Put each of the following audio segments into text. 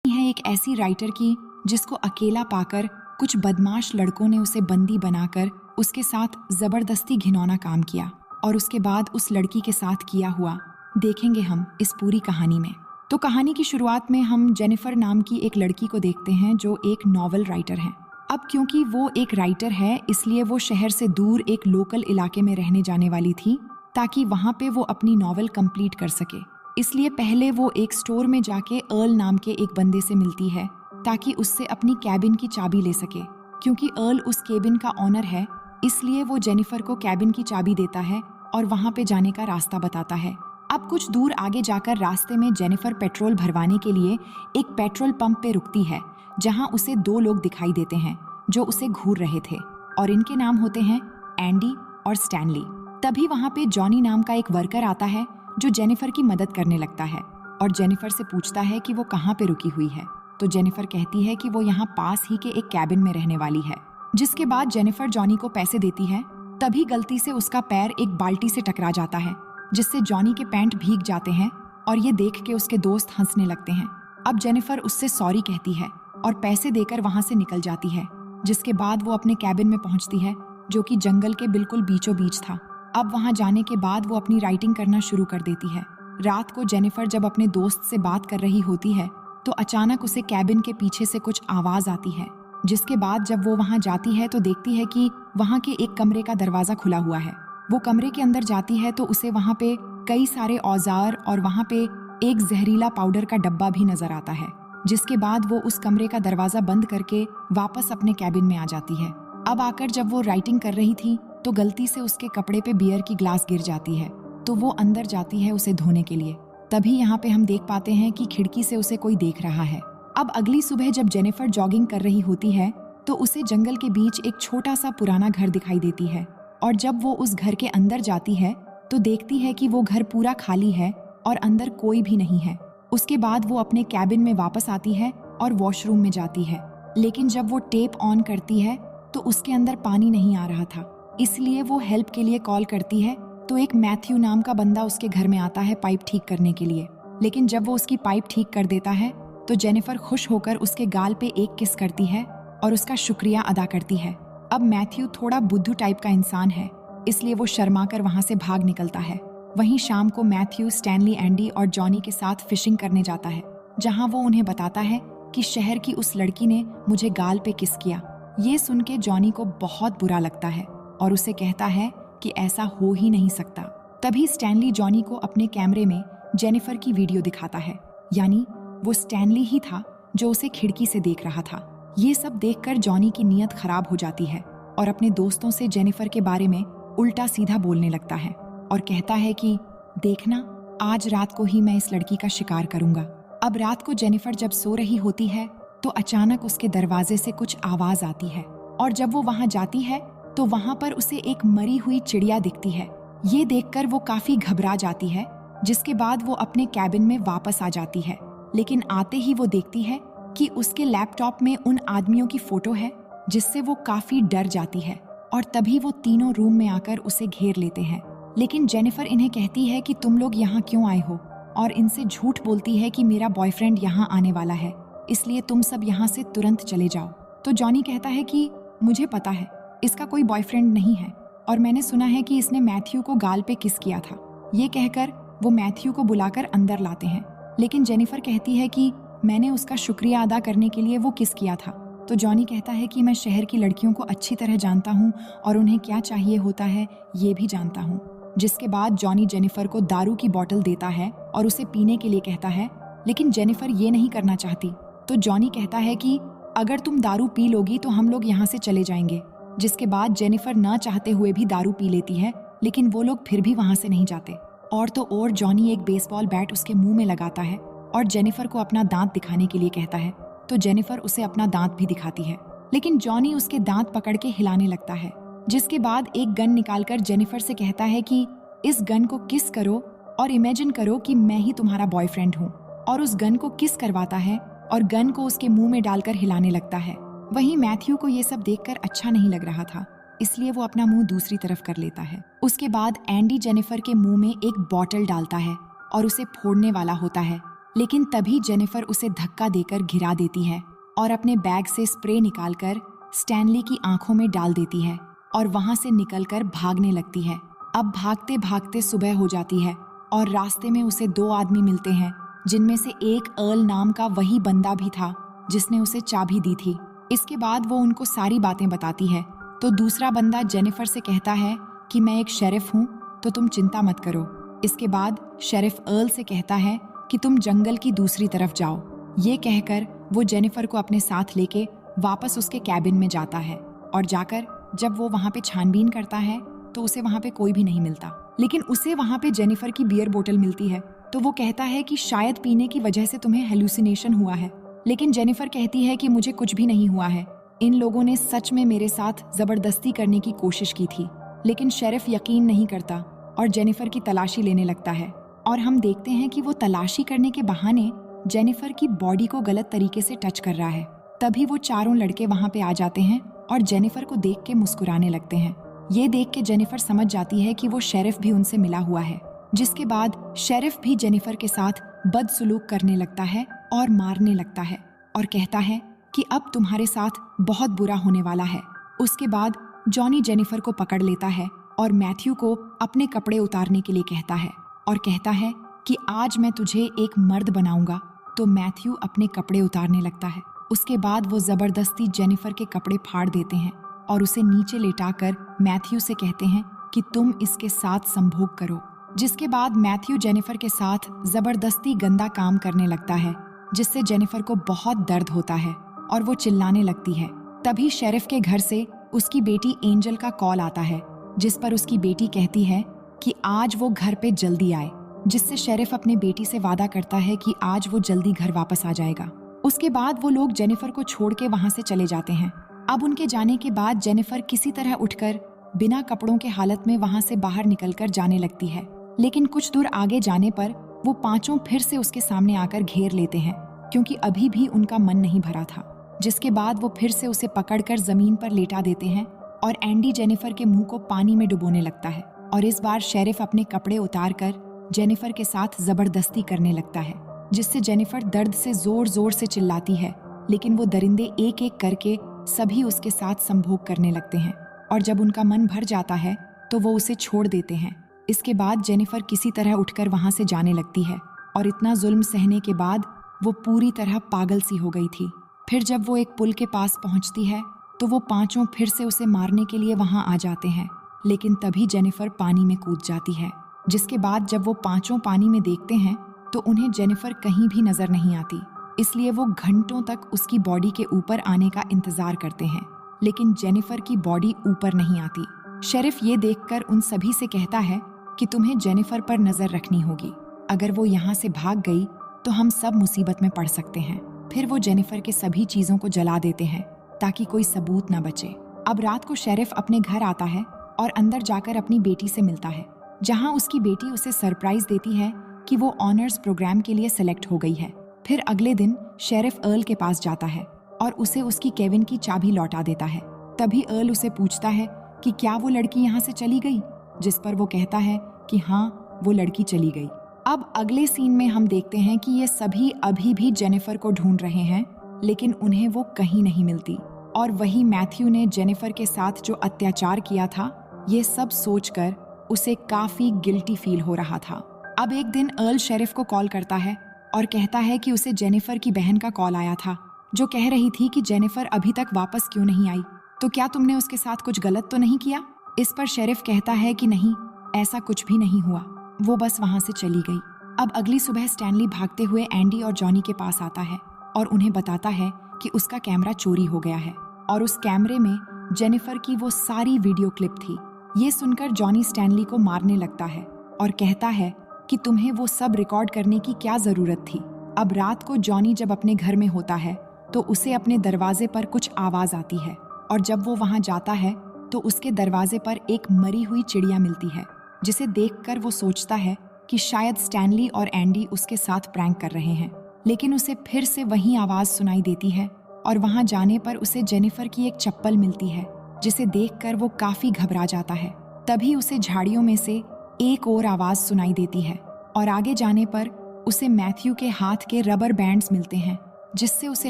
है एक ऐसी राइटर की जिसको अकेला पाकर कुछ बदमाश लड़कों ने उसे बंदी बनाकर उसके साथ जबरदस्ती घिनौना काम किया और उसके बाद उस लड़की के साथ किया हुआ देखेंगे हम इस पूरी कहानी में। तो कहानी की शुरुआत में हम जेनिफर नाम की एक लड़की को देखते हैं जो एक नॉवल राइटर है। अब क्योंकि वो एक राइटर है इसलिए वो शहर से दूर एक लोकल इलाके में रहने जाने वाली थी ताकि वहाँ पे वो अपनी नॉवल कंप्लीट कर सके। इसलिए पहले वो एक स्टोर में जाके अर्ल नाम के एक बंदे से मिलती है ताकि उससे अपनी कैबिन की चाबी ले सके। क्योंकि अर्ल उस कैबिन का ऑनर है इसलिए वो जेनिफर को कैबिन की चाबी देता है और वहाँ पे जाने का रास्ता बताता है। अब कुछ दूर आगे जाकर रास्ते में जेनिफर पेट्रोल भरवाने के लिए एक पेट्रोल पंप पे रुकती है जहाँ उसे दो लोग दिखाई देते हैं जो उसे घूर रहे थे और इनके नाम होते हैं एंडी और स्टैनली। तभी वहाँ पे जॉनी नाम का एक वर्कर आता है जो जेनिफर की मदद करने लगता है और जेनिफर से पूछता है कि वो कहाँ पे रुकी हुई है। तो जेनिफर कहती है कि वो यहाँ पास ही के एक कैबिन में रहने वाली है। जिसके बाद जेनिफर जॉनी को पैसे देती है। तभी गलती से उसका पैर एक बाल्टी से टकरा जाता है जिससे जॉनी के पैंट भीग जाते हैं और ये देख के उसके दोस्त हंसने लगते हैं। अब जेनिफर उससे सॉरी कहती है और पैसे देकर वहाँ से निकल जाती है। जिसके बाद वो अपने कैबिन में पहुँचती है जो कि जंगल के बिल्कुल बीचों बीच था। अब वहाँ जाने के बाद वो अपनी राइटिंग करना शुरू कर देती है। रात को जेनिफर जब अपने दोस्त से बात कर रही होती है तो अचानक उसे कैबिन के पीछे से कुछ आवाज आती है। जिसके बाद जब वो वहाँ जाती है तो देखती है कि वहाँ के एक कमरे का दरवाजा खुला हुआ है। वो कमरे के अंदर जाती है तो उसे वहाँ पे कई सारे औजार और वहाँ पे एक जहरीला पाउडर का डब्बा भी नजर आता है। जिसके बाद वो उस कमरे का दरवाजा बंद करके वापस अपने कैबिन में आ जाती है। अब आकर जब वो राइटिंग कर रही थी तो गलती से उसके कपड़े पे बियर की ग्लास गिर जाती है तो वो अंदर जाती है उसे धोने के लिए। तभी यहाँ पे हम देख पाते हैं कि खिड़की से उसे कोई देख रहा है। अब अगली सुबह जब जेनिफर जॉगिंग कर रही होती है तो उसे जंगल के बीच एक छोटा सा पुराना घर दिखाई देती है और जब वो उस घर के अंदर जाती है तो देखती है कि वो घर पूरा खाली है और अंदर कोई भी नहीं है। उसके बाद वो अपने कैबिन में वापस आती है और वॉशरूम में जाती है। लेकिन जब वो टेप ऑन करती है तो उसके अंदर पानी नहीं आ रहा था। इसलिए वो हेल्प के लिए कॉल करती है तो एक मैथ्यू नाम का बंदा उसके घर में आता है पाइप ठीक करने के लिए। लेकिन जब वो उसकी पाइप ठीक कर देता है तो जेनिफर खुश होकर उसके गाल पे एक किस करती है और उसका शुक्रिया अदा करती है। अब मैथ्यू थोड़ा बुद्धू टाइप का इंसान है इसलिए वो शर्मा कर वहाँ से भाग निकलता है। वहीं शाम को मैथ्यू, स्टैनली, एंडी और जॉनी के साथ फिशिंग करने जाता है जहाँ वो उन्हें बताता है कि शहर की उस लड़की ने मुझे गाल पे किस किया। ये सुन के जॉनी को बहुत बुरा लगता है और उसे कहता है कि ऐसा हो ही नहीं सकता। तभी स्टैनली जॉनी को अपने कैमरे में जेनिफर की वीडियो दिखाता है। यानी वो स्टैनली ही था जो उसे खिड़की से देख रहा था। ये सब देखकर जॉनी की नीयत खराब हो जाती है और अपने दोस्तों से जेनिफर के बारे में उल्टा सीधा बोलने लगता है और कहता है कि देखना, आज रात को ही मैं इस लड़की का शिकार करूंगा। अब रात को जेनिफर जब सो रही होती है तो अचानक उसके दरवाजे से कुछ आवाज आती है और जब वो वहां जाती है तो वहां पर उसे एक मरी हुई चिड़िया दिखती है। ये देखकर वो काफी घबरा जाती है। जिसके बाद वो अपने कैबिन में वापस आ जाती है। लेकिन आते ही वो देखती है कि उसके लैपटॉप में उन आदमियों की फोटो है जिससे वो काफी डर जाती है और तभी वो तीनों रूम में आकर उसे घेर लेते हैं। लेकिन जेनिफर इन्हें कहती है कि तुम लोग यहाँ क्यों आए हो और इनसे झूठ बोलती है कि मेरा बॉयफ्रेंड यहाँ आने वाला है इसलिए तुम सब यहाँ से तुरंत चले जाओ। तो जॉनी कहता है कि मुझे पता है इसका कोई बॉयफ्रेंड नहीं है और मैंने सुना है कि इसने मैथ्यू को गाल पे किस किया था। ये कहकर वो मैथ्यू को बुलाकर अंदर लाते हैं। लेकिन जेनिफर कहती है कि मैंने उसका शुक्रिया अदा करने के लिए वो किस किया था। तो जॉनी कहता है कि मैं शहर की लड़कियों को अच्छी तरह जानता हूँ और उन्हें क्या चाहिए होता है ये भी जानता हूँ। जिसके बाद जॉनी जेनिफर को दारू की बोतल देता है और उसे पीने के लिए कहता है। लेकिन जेनिफर ये नहीं करना चाहती। तो जॉनी कहता है कि अगर तुम दारू पी लोगी तो हम लोग यहाँ से चले जाएंगे। जिसके बाद जेनिफर न चाहते हुए भी दारू पी लेती है लेकिन वो लोग फिर भी वहाँ से नहीं जाते। और तो और जॉनी एक बेसबॉल बैट उसके मुंह में लगाता है और जेनिफर को अपना दांत दिखाने के लिए कहता है। तो जेनिफर उसे अपना दांत भी दिखाती है लेकिन जॉनी उसके दांत पकड़ के हिलाने लगता है। जिसके बाद एक गन निकालकर जेनिफर से कहता है कि इस गन को किस करो और इमेजिन करो कि मैं ही तुम्हारा बॉयफ्रेंड हूँ। और उस गन को किस करवाता है और गन को उसके मुंह में डालकर हिलाने लगता है। वहीं मैथ्यू को ये सब देखकर अच्छा नहीं लग रहा था इसलिए वो अपना मुंह दूसरी तरफ कर लेता है। उसके बाद एंडी जेनिफर के मुंह में एक बॉटल डालता है और उसे फोड़ने वाला होता है। लेकिन तभी जेनिफर उसे धक्का देकर गिरा देती है और अपने बैग से स्प्रे निकालकर स्टैनली की आंखों में डाल देती है और वहां से निकलकर भागने लगती है। अब भागते भागते सुबह हो जाती है और रास्ते में उसे 2 आदमी मिलते हैं, जिनमें से एक अर्ल नाम का वही बंदा भी था जिसने उसे चाबी दी थी। इसके बाद वो उनको सारी बातें बताती है तो दूसरा बंदा जेनिफर से कहता है कि मैं एक शेरिफ हूँ, तो तुम चिंता मत करो। इसके बाद शेरिफ अर्ल से कहता है कि तुम जंगल की दूसरी तरफ जाओ। ये कहकर वो जेनिफर को अपने साथ लेके वापस उसके कैबिन में जाता है और जाकर जब वो वहाँ पे छानबीन करता है तो उसे वहाँ पे कोई भी नहीं मिलता, लेकिन उसे वहाँ पे जेनिफर की बियर बोतल मिलती है। तो वो कहता है कि शायद पीने की वजह से तुम्हें हेलुसिनेशन हुआ है, लेकिन जेनिफर कहती है कि मुझे कुछ भी नहीं हुआ है, इन लोगों ने सच में मेरे साथ जबरदस्ती करने की कोशिश की थी। लेकिन शेरिफ यकीन नहीं करता और जेनिफर की तलाशी लेने लगता है और हम देखते हैं कि वो तलाशी करने के बहाने जेनिफर की बॉडी को गलत तरीके से टच कर रहा है। तभी वो चारों लड़के वहाँ पे आ जाते हैं और जेनिफर को देख के मुस्कुराने लगते हैं। ये देख के जेनिफर समझ जाती है कि वो शेरिफ भी उनसे मिला हुआ है, जिसके बाद शेरिफ भी जेनिफर के साथ बदसलूक करने लगता है और मारने लगता है और कहता है कि अब तुम्हारे साथ बहुत बुरा होने वाला है। उसके बाद जॉनी जेनिफर को पकड़ लेता है और मैथ्यू को अपने कपड़े उतारने के लिए कहता है और कहता है कि आज मैं तुझे एक मर्द बनाऊंगा। तो मैथ्यू अपने कपड़े उतारने लगता है। उसके बाद वो जबरदस्ती जेनिफर के कपड़े फाड़ देते हैं और उसे नीचे लेटाकर मैथ्यू से कहते हैं कि तुम इसके साथ संभोग करो। जिसके बाद मैथ्यू जेनिफर के साथ जबरदस्ती गंदा काम करने लगता है, जिससे जेनिफर को बहुत दर्द होता है और वो चिल्लाने लगती है। तभी शेरिफ के घर से उसकी बेटी एंजल का कॉल आता है, जिस पर उसकी बेटी कहती है कि आज वो घर पे जल्दी आए, जिससे शेरिफ अपने बेटी से वादा करता है कि आज वो जल्दी घर वापस आ जाएगा। उसके बाद वो लोग जेनिफर को छोड़ के वहां से चले जाते हैं। अब उनके जाने के बाद जेनिफर किसी तरह उठकर बिना कपड़ों के हालत में वहां से बाहर निकलकर जाने लगती है, लेकिन कुछ दूर आगे जाने पर वो पांचों फिर से उसके सामने आकर घेर लेते हैं, क्योंकि अभी भी उनका मन नहीं भरा था। जिसके बाद वो फिर से उसे पकड़कर जमीन पर लेटा देते हैं और एंडी जेनिफर के मुंह को पानी में डुबोने लगता है और इस बार शेरिफ अपने कपड़े उतारकर जेनिफर के साथ जबरदस्ती करने लगता है, जिससे जेनिफर दर्द से जोर जोर से चिल्लाती है, लेकिन वो दरिंदे एक एक करके सभी उसके साथ संभोग करने लगते हैं और जब उनका मन भर जाता है तो वो उसे छोड़ देते हैं। इसके बाद जेनिफर किसी तरह उठकर वहां से जाने लगती है और इतना जुल्म सहने के बाद वो पूरी तरह पागल सी हो गई थी। फिर जब वो एक पुल के पास पहुंचती है तो वो पांचों फिर से उसे मारने के लिए वहां आ जाते हैं, लेकिन तभी जेनिफर पानी में कूद जाती है। जिसके बाद जब वो पांचों पानी में देखते हैं तो उन्हें जेनिफर कहीं भी नजर नहीं आती, इसलिए वो घंटों तक उसकी बॉडी के ऊपर आने का इंतजार करते हैं, लेकिन जेनिफर की बॉडी ऊपर नहीं आती। शेरिफ ये देखकर उन सभी से कहता है कि तुम्हें जेनिफर पर नजर रखनी होगी, अगर वो यहाँ से भाग गई तो हम सब मुसीबत में पड़ सकते हैं। फिर वो जेनिफर के सभी चीजों को जला देते हैं ताकि कोई सबूत न बचे। अब रात को शेरिफ अपने घर आता है और अंदर जाकर अपनी बेटी से मिलता है, जहां उसकी बेटी उसे सरप्राइज देती है कि वो ऑनर्स प्रोग्राम के लिए सेलेक्ट हो गई है। फिर अगले दिन शेरिफ अर्ल के पास जाता है और उसे उसकी केविन की चाबी लौटा देता है। तभी अर्ल उसे पूछता है कि क्या वो लड़की यहाँ से चली गई, जिस पर वो कहता है कि हाँ, वो लड़की चली गई। अब अगले सीन में हम देखते हैं कि ये सभी अभी भी जेनिफर को ढूंढ रहे हैं, लेकिन उन्हें वो कहीं नहीं मिलती और वही मैथ्यू ने जेनिफर के साथ जो अत्याचार किया था, ये सब सोचकर उसे काफी गिल्टी फील हो रहा था। अब एक दिन अर्ल शेरिफ को कॉल करता है और कहता है कि उसे जेनिफर की बहन का कॉल आया था, जो कह रही थी कि जेनिफर अभी तक वापस क्यों नहीं आई, तो क्या तुमने उसके साथ कुछ गलत तो नहीं किया। इस पर शेरिफ कहता है कि नहीं, ऐसा कुछ भी नहीं हुआ, वो बस वहां से चली गई। अब अगली सुबह स्टैनली भागते हुए एंडी और जॉनी के पास आता है और उन्हें बताता है कि उसका कैमरा चोरी हो गया है और उस कैमरे में जेनिफर की वो सारी वीडियो क्लिप थी। ये सुनकर जॉनी स्टैनली को मारने लगता है और कहता है कि तुम्हें वो सब रिकॉर्ड करने की क्या जरूरत थी। अब रात को जॉनी जब अपने घर में होता है तो उसे अपने दरवाजे पर कुछ आवाज आती है और जब वो वहां जाता है तो उसके दरवाजे पर एक मरी हुई चिड़िया मिलती है, जिसे देखकर वो सोचता है कि शायद स्टैनली और एंडी उसके साथ प्रैंक कर रहे हैं। लेकिन उसे फिर से वही आवाज सुनाई देती है और वहां जाने पर उसे जेनिफर की एक चप्पल मिलती है, जिसे देखकर वो काफी घबरा जाता है। तभी उसे झाड़ियों में से एक और आवाज सुनाई देती है और आगे जाने पर उसे मैथ्यू के हाथ के रबर बैंड्स मिलते हैं, जिससे उसे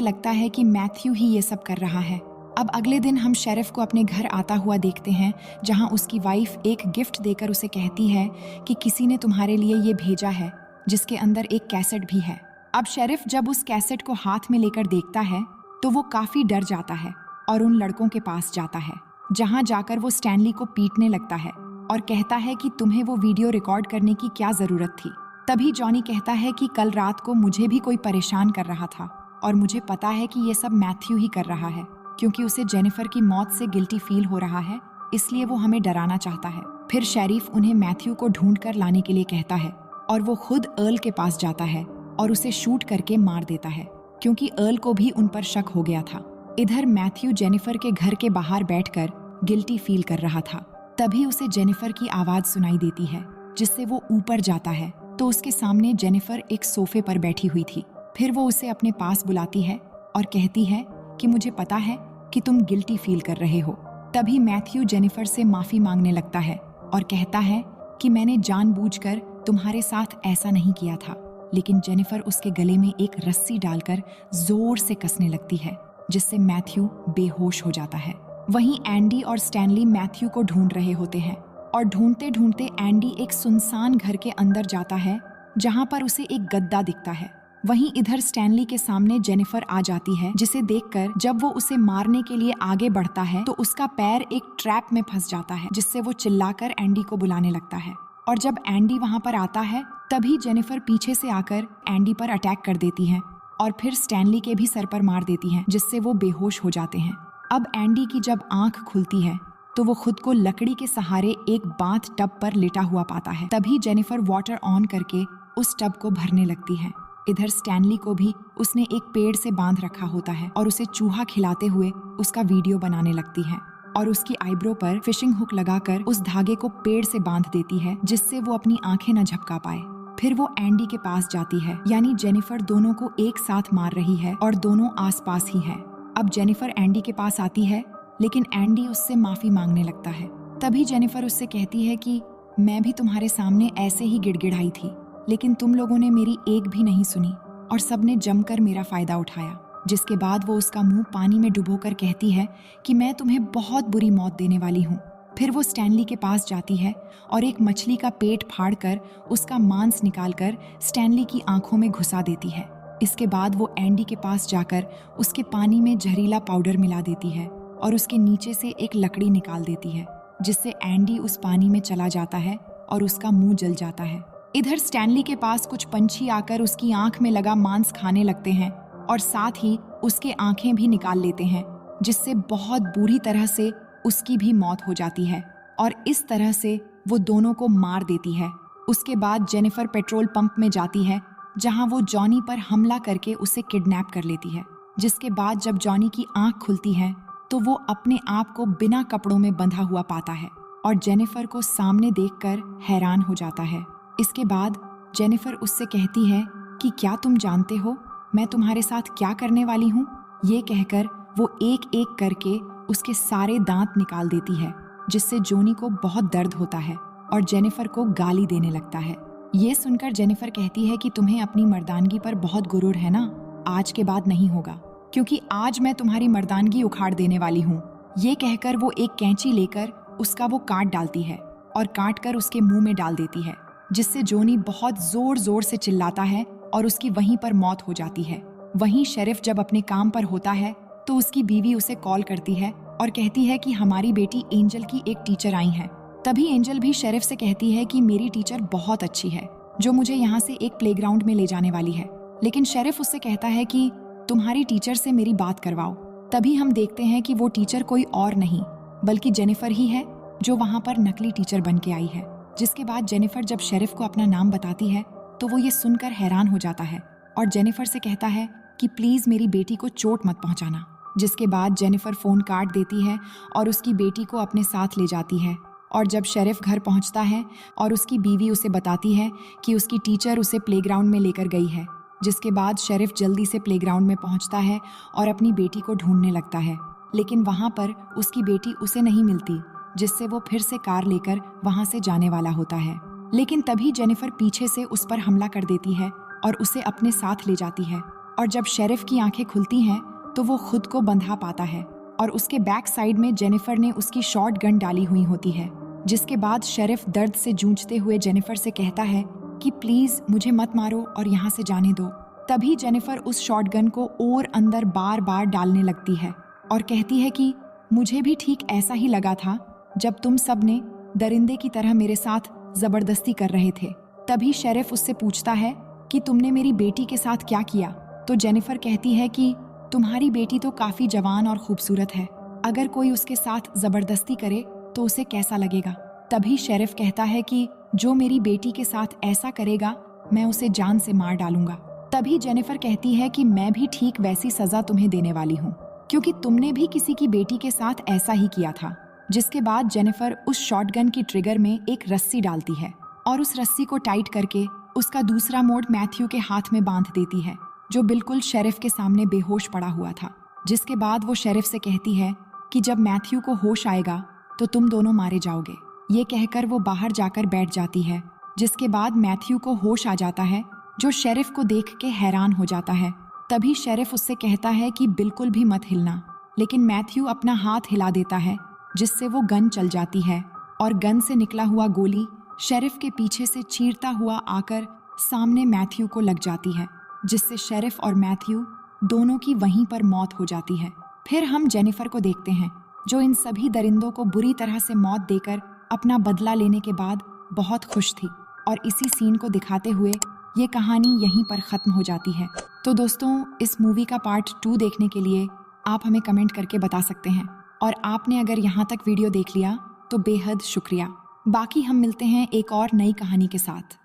लगता है कि मैथ्यू ही ये सब कर रहा है। अब अगले दिन हम शेरिफ को अपने घर आता हुआ देखते हैं, जहां उसकी वाइफ एक गिफ्ट देकर उसे कहती है कि किसी ने तुम्हारे लिए ये भेजा है, जिसके अंदर एक कैसेट भी है। अब शेरिफ जब उस कैसेट को हाथ में लेकर देखता है तो वो काफी डर जाता है और उन लड़कों के पास जाता है, जहां जाकर वो स्टैनली को पीटने लगता है और कहता है कि तुम्हें वो वीडियो रिकॉर्ड करने की क्या जरूरत थी। तभी जॉनी कहता है कि कल रात को मुझे भी कोई परेशान कर रहा था और मुझे पता है कि ये सब मैथ्यू ही कर रहा है, क्योंकि उसे जेनिफर की मौत से गिल्टी फील हो रहा है, इसलिए वो हमें डराना चाहता है। फिर शेरिफ उन्हें मैथ्यू को ढूंढ कर लाने के लिए कहता है और वो खुद अर्ल के पास जाता है और उसे शूट करके मार देता है, क्योंकि अर्ल को भी उन पर शक हो गया था। इधर मैथ्यू जेनिफर के घर के बाहर बैठकर गिल्टी फील कर रहा था। तभी उसे जेनिफर की आवाज सुनाई देती है, जिससे वो ऊपर जाता है तो उसके सामने जेनिफर एक सोफे पर बैठी हुई थी। फिर वो उसे अपने पास बुलाती है और कहती है कि मुझे पता है कि तुम गिल्टी फील कर रहे हो। तभी मैथ्यू जेनिफर से माफी मांगने लगता है और कहता है कि मैंने जानबूझकर तुम्हारे साथ ऐसा नहीं किया था, लेकिन जेनिफर उसके गले में एक रस्सी डालकर जोर से कसने लगती है, जिससे मैथ्यू बेहोश हो जाता है। वहीं एंडी और स्टैनली मैथ्यू को ढूंढ रहे होते हैं और ढूंढते ढूंढते एंडी एक सुनसान घर के अंदर जाता है, जहां पर उसे एक गद्दा दिखता है। वहीं इधर स्टैनली के सामने जेनिफर आ जाती है, जिसे देखकर जब वो उसे मारने के लिए आगे बढ़ता है तो उसका पैर एक ट्रैप में फंस जाता है, जिससे वो चिल्लाकर एंडी को बुलाने लगता है। और जब एंडी वहां पर आता है तभी जेनिफर पीछे से आकर एंडी पर अटैक कर देती है और फिर स्टैनली के भी सर पर मार देती है, जिससे वो बेहोश हो जाते हैं। अब एंडी की जब आंख खुलती है तो वो खुद को लकड़ी के सहारे एक बाथ टब पर लेटा हुआ पाता है। तभी जेनिफर वाटर ऑन करके उस टब को भरने लगती है। इधर स्टैनली को भी उसने एक पेड़ से बांध रखा होता है और उसे चूहा खिलाते हुए उसका वीडियो बनाने लगती है और उसकी आईब्रो पर फिशिंग हुक लगाकर उस धागे को पेड़ से बांध देती है, जिससे वो अपनी आंखें न झपका पाए। फिर वो एंडी के पास जाती है, यानी जेनिफर दोनों को एक साथ मार रही है और दोनों आसपास ही है। अब जेनिफर एंडी के पास आती है, लेकिन एंडी उससे माफी मांगने लगता है। तभी जेनिफर उससे कहती है कि मैं भी तुम्हारे सामने ऐसे ही गिड़गिड़ाई थी, लेकिन तुम लोगों ने मेरी एक भी नहीं सुनी और सबने जमकर मेरा फायदा उठाया। जिसके बाद वो उसका मुंह पानी में डुबोकर कहती है कि मैं तुम्हें बहुत बुरी मौत देने वाली हूँ। फिर वो स्टैनली के पास जाती है और एक मछली का पेट फाड़कर उसका मांस निकालकर स्टैनली की आंखों में घुसा देती है। इसके बाद वो एंडी के पास जाकर उसके पानी में जहरीला पाउडर मिला देती है और उसके नीचे से एक लकड़ी निकाल देती है, जिससे एंडी उस पानी में चला जाता है और उसका मुंह जल जाता है। इधर स्टैनली के पास कुछ पंछी आकर उसकी आंख में लगा मांस खाने लगते हैं और साथ ही उसके आंखें भी निकाल लेते हैं, जिससे बहुत बुरी तरह से उसकी भी मौत हो जाती है और इस तरह से वो दोनों को मार देती है। उसके बाद जेनिफर पेट्रोल पंप में जाती है, जहां वो जॉनी पर हमला करके उसे किडनैप कर लेती है। जिसके बाद जब जॉनी की आंख खुलती है तो वो अपने आप को बिना कपड़ों में बंधा हुआ पाता है और जेनिफर को सामने देखकर हैरान हो जाता है। इसके बाद जेनिफर उससे कहती है कि क्या तुम जानते हो मैं तुम्हारे साथ क्या करने वाली हूँ? ये कहकर वो एक एक करके उसके सारे दांत निकाल देती है, जिससे जॉनी को बहुत दर्द होता है और जेनिफर को गाली देने लगता है। ये सुनकर जेनिफर कहती है कि तुम्हें अपनी मर्दानगी पर बहुत गुरूर है ना, आज के बाद नहीं होगा, क्योंकि आज मैं तुम्हारी मर्दानगी उखाड़ देने वाली हूँ। ये कहकर वो एक कैंची लेकर उसका वो काट डालती है और काट कर उसके मुंह में डाल देती है, जिससे जॉनी बहुत जोर जोर से चिल्लाता है और उसकी वहीं पर मौत हो जाती है। वहीं शेरिफ जब अपने काम पर होता है तो उसकी बीवी उसे कॉल करती है और कहती है कि हमारी बेटी एंजल की एक टीचर आई है। तभी एंजल भी शेरिफ से कहती है कि मेरी टीचर बहुत अच्छी है, जो मुझे यहाँ से एक प्लेग्राउंड में ले जाने वाली है। लेकिन शेरिफ उससे कहता है कि तुम्हारी टीचर से मेरी बात करवाओ। तभी हम देखते हैं कि वो टीचर कोई और नहीं बल्कि जेनिफर ही है, जो वहाँ पर नकली टीचर बन के आई है। जिसके बाद जेनिफर जब शेरिफ को अपना नाम बताती है तो वो ये सुनकर हैरान हो जाता है और जेनिफर से कहता है कि प्लीज मेरी बेटी को चोट मत पहुंचाना। जिसके बाद जेनिफर फोन काट देती है और उसकी बेटी को अपने साथ ले जाती है। और जब शेरिफ घर पहुंचता है और उसकी बीवी उसे बताती है कि उसकी टीचर उसे प्लेग्राउंड में लेकर गई है। जिसके बाद शेरिफ जल्दी से प्लेग्राउंड में पहुंचता है और अपनी बेटी को ढूंढने लगता है, लेकिन वहां पर उसकी बेटी उसे नहीं मिलती, जिससे वो फिर से कार लेकर वहां से जाने वाला होता है। लेकिन तभी जेनिफर पीछे से उस पर हमला कर देती है और उसे अपने साथ ले जाती है। और जब शेरिफ की आंखें खुलती हैं तो वो खुद को बंधा पाता है और उसके बैक साइड में जेनिफर ने उसकी शॉर्ट गन डाली हुई होती है। जिसके बाद शेरिफ दर्द से जूझते हुए जेनिफर से कहता है कि प्लीज मुझे मत मारो और यहाँ से जाने दो। तभी जेनिफर उस शॉटगन को और अंदर बार बार डालने लगती है और कहती है कि मुझे भी ठीक ऐसा ही लगा था जब तुम सब ने दरिंदे की तरह मेरे साथ जबरदस्ती कर रहे थे। तभी शेरिफ उससे पूछता है कि तुमने मेरी बेटी के साथ क्या किया। तो जेनिफर कहती है कि तुम्हारी बेटी तो काफी जवान और खूबसूरत है, अगर कोई उसके साथ जबरदस्ती करे तो उसे कैसा लगेगा। तभी शेरिफ कहता है कि जो मेरी बेटी के साथ ऐसा करेगा मैं उसे जान से मार डालूंगा। तभी जेनिफर कहती है कि मैं भी ठीक वैसी सजा तुम्हें देने वाली हूँ, क्योंकि तुमने भी किसी की बेटी के साथ ऐसा ही किया था। जिसके बाद जेनिफर उस शॉटगन की ट्रिगर में एक रस्सी डालती है और उस रस्सी को टाइट करके उसका दूसरा मोड़ मैथ्यू के हाथ में बांध देती है, जो बिल्कुल शेरिफ के सामने बेहोश पड़ा हुआ था। जिसके बाद वो शेरिफ से कहती है कि जब मैथ्यू को होश आएगा तो तुम दोनों मारे जाओगे। ये कहकर वो बाहर जाकर बैठ जाती है। जिसके बाद मैथ्यू को होश आ जाता है, जो शेरिफ को देख के हैरान हो जाता है। तभी शेरिफ उससे कहता है कि बिल्कुल भी मत हिलना, लेकिन मैथ्यू अपना हाथ हिला देता है, जिससे वो गन चल जाती है और गन से निकला हुआ गोली शेरिफ के पीछे से चीरता हुआ आकर सामने मैथ्यू को लग जाती है, जिससे शेरिफ और मैथ्यू दोनों की वहीं पर मौत हो जाती है। फिर हम जेनिफर को देखते हैं, जो इन सभी दरिंदों को बुरी तरह से मौत देकर अपना बदला लेने के बाद बहुत खुश थी। और इसी सीन को दिखाते हुए ये कहानी यहीं पर ख़त्म हो जाती है। तो दोस्तों, इस मूवी का पार्ट 2 देखने के लिए आप हमें कमेंट करके बता सकते हैं, और आपने अगर यहाँ तक वीडियो देख लिया तो बेहद शुक्रिया। बाकी हम मिलते हैं एक और नई कहानी के साथ।